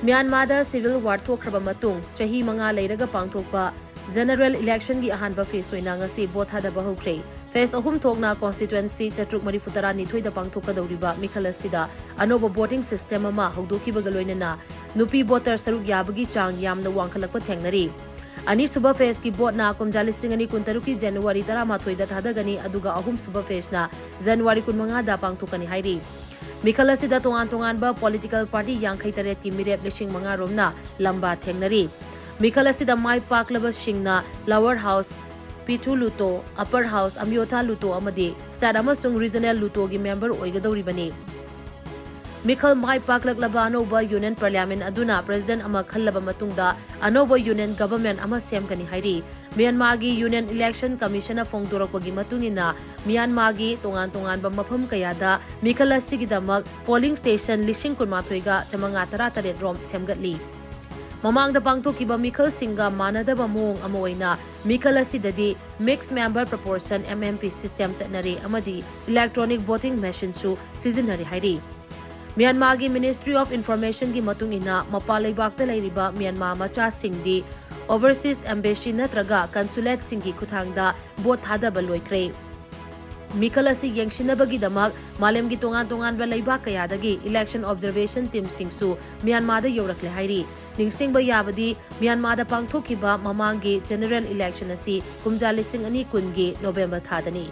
Myanmar civil war thokhraba matung chahi manga leiraga pangthokpa general election gi ahanba phase oina ngasi vote hadaba hokre phase ahum thokna constituency chatruk marifutara nithoi da pangthoka dawriba mikhal asida anoba voting system ama haudokibaga loinana nupi voter saruk yabagi chang yamna wangkhalakpa thengnari ani suba phase ki vote na kumjali singani kuntaruki January 13 da thadagani aduga ahum suba phase na January 15 da pangthokani hairi Mikhal asida tongan ba political party yankhai taret ki mirep lishing manga romna lamba thengnari Mikhal asida mai paklaba singna lower house P2 luto upper house amyota luto amadi state amasung regional luto gi member oigadori bani Mikhal mai paklaklaba anoba union parliament aduna president ama khallaba matungda anoba union government ama semgani hairi Myanmar gi union election commission phongdorakpagi matungina Myanmar gi tongan ba mafam kayada Mikhal asigidamak polling station lishing kunmathoi ga chamanga 13 rom semgatli Mamangda pangthokiba Mikhal Singha manadaba mong amoina Mikhal asidadi mixed member proportion MMP system chatnari amadi electronic voting machine su seasonary hairi Myanmar gi Ministry of Information gi matung ina mapalai bakta lairiba Myanmar macha singdi overseas embassy natraga consulate singi kuthangda vote thadaba loikre Mikhal asi yengsinabagi damak malem gi tongan ba leiba kayadagi election observation team singsu Myanmar da yorakle hairi ningsingba yabadi Myanmar da pangthokiba mamangi general election asi kumjali sing ani kungi November thadani